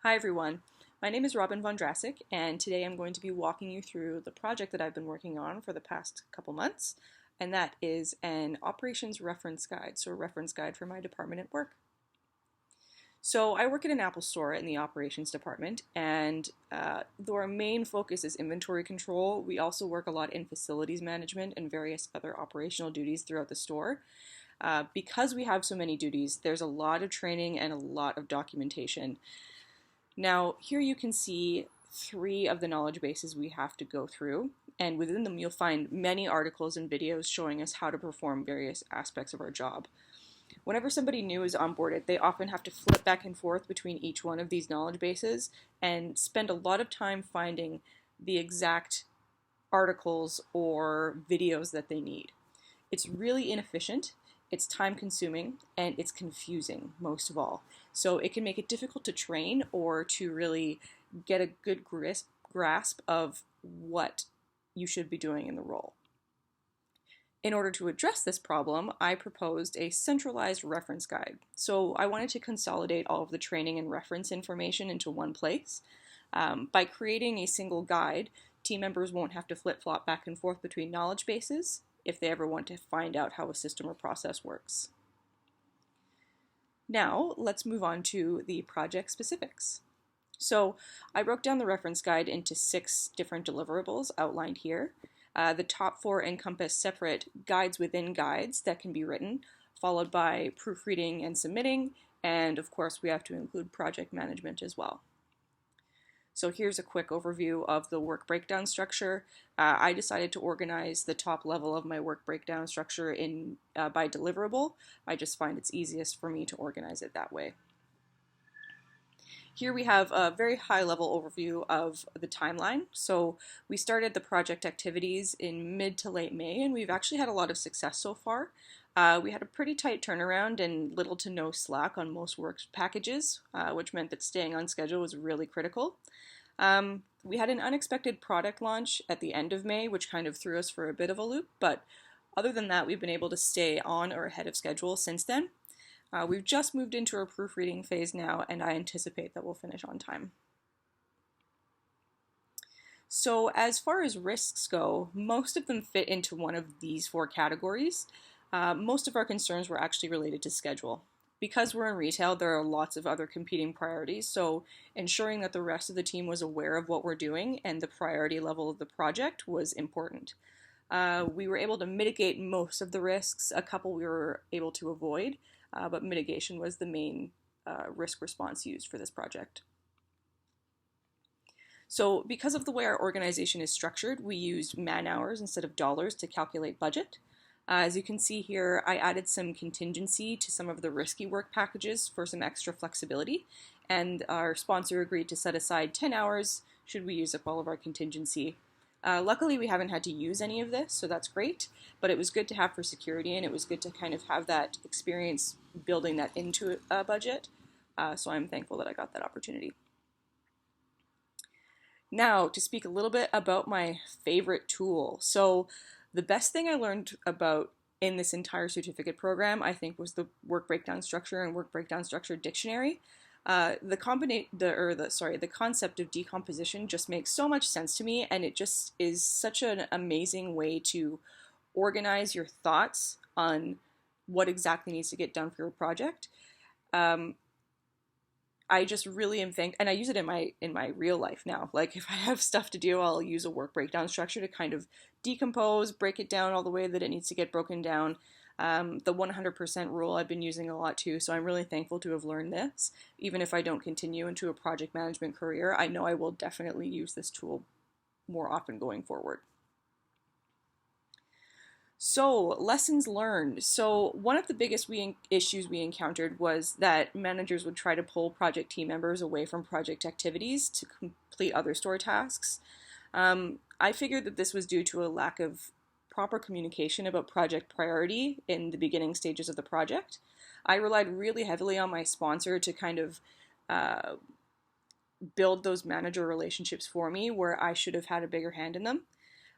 Hi everyone, my name is Robin von Drassic, and today I'm going to be walking you through the project that I've been working on for the past couple months, and that is an operations reference guide, so a reference guide for my department at work. So I work at an Apple store in the operations department, and though our main focus is inventory control, we also work a lot in facilities management and various other operational duties throughout the store. Because we have so many duties, there's a lot of training and a lot of documentation. Now, here you can see 3 of the knowledge bases we have to go through, and within them you'll find many articles and videos showing us how to perform various aspects of our job. Whenever somebody new is onboarded, they often have to flip back and forth between each one of these knowledge bases and spend a lot of time finding the exact articles or videos that they need. It's really inefficient, it's time consuming, and it's confusing most of all. So it can make it difficult to train or to really get a good grasp of what you should be doing in the role. In order to address this problem, I proposed a centralized reference guide. So I wanted to consolidate all of the training and reference information into one place. By creating a single guide, team members won't have to flip-flop back and forth between knowledge bases if they ever want to find out how a system or process works. Now, let's move on to the project specifics. So I broke down the reference guide into 6 different deliverables outlined here. The top 4 encompass separate guides within guides that can be written, followed by proofreading and submitting, and of course we have to include project management as well. So here's a quick overview of the work breakdown structure. I decided to organize the top level of my work breakdown structure by deliverable. I just find it's easiest for me to organize it that way. Here we have a very high-level overview of the timeline. So we started the project activities in mid to late May, and we've actually had a lot of success so far. We had a pretty tight turnaround and little to no slack on most work packages, which meant that staying on schedule was really critical. We had an unexpected product launch at the end of May, which kind of threw us for a bit of a loop, but other than that, we've been able to stay on or ahead of schedule since then. We've just moved into our proofreading phase now, and I anticipate that we'll finish on time. So as far as risks go, most of them fit into one of these 4 categories. Most of our concerns were actually related to schedule. Because we're in retail, there are lots of other competing priorities, so ensuring that the rest of the team was aware of what we're doing and the priority level of the project was important. We were able to mitigate most of the risks. A couple we were able to avoid, but mitigation was the main risk response used for this project. So because of the way our organization is structured, we used man-hours instead of dollars to calculate budget. As you can see here, I added some contingency to some of the risky work packages for some extra flexibility, and our sponsor agreed to set aside 10 hours should we use up all of our contingency. Luckily, we haven't had to use any of this, so that's great, but it was good to have for security, and it was good to kind of have that experience building that into a budget, so I'm thankful that I got that opportunity. Now, to speak a little bit about my favorite tool. So the best thing I learned about in this entire certificate program, I think, was the work breakdown structure and work breakdown structure dictionary. The concept of decomposition just makes so much sense to me, and it just is such an amazing way to organize your thoughts on what exactly needs to get done for your project. I just really am and I use it in my real life now. Like if I have stuff to do, I'll use a work breakdown structure to kind of decompose, break it down all the way that it needs to get broken down. The 100% rule I've been using a lot too, so I'm really thankful to have learned this. Even if I don't continue into a project management career, I know I will definitely use this tool more often going forward. So, lessons learned. So, one of the biggest issues we encountered was that managers would try to pull project team members away from project activities to complete other store tasks. I figured that this was due to a lack of proper communication about project priority in the beginning stages of the project. I relied really heavily on my sponsor to kind of build those manager relationships for me where I should have had a bigger hand in them.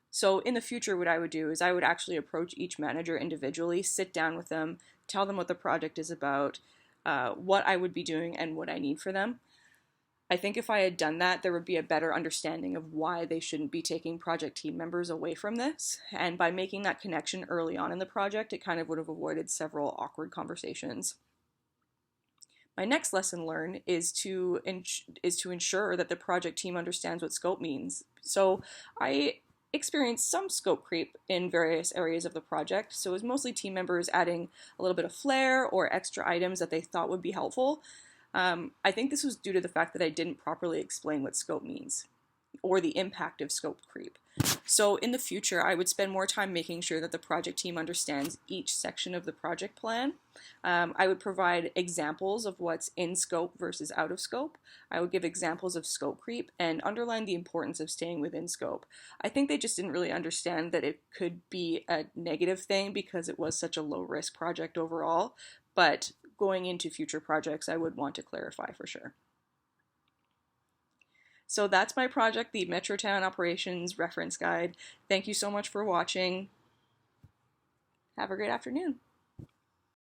So in the future, what I would do is I would actually approach each manager individually, sit down with them, tell them what the project is about, what I would be doing, and what I need for them. I think if I had done that, there would be a better understanding of why they shouldn't be taking project team members away from this. And by making that connection early on in the project, it kind of would have avoided several awkward conversations. My next lesson learned is to ensure that the project team understands what scope means. So I experienced some scope creep in various areas of the project. So it was mostly team members adding a little bit of flair or extra items that they thought would be helpful. I think this was due to the fact that I didn't properly explain what scope means or the impact of scope creep. So in the future, I would spend more time making sure that the project team understands each section of the project plan. I would provide examples of what's in scope versus out of scope. I would give examples of scope creep and underline the importance of staying within scope. I think they just didn't really understand that it could be a negative thing because it was such a low risk project overall, but going into future projects, I would want to clarify for sure. So that's my project, the Metrotown Operations Reference Guide. Thank you so much for watching. Have a great afternoon.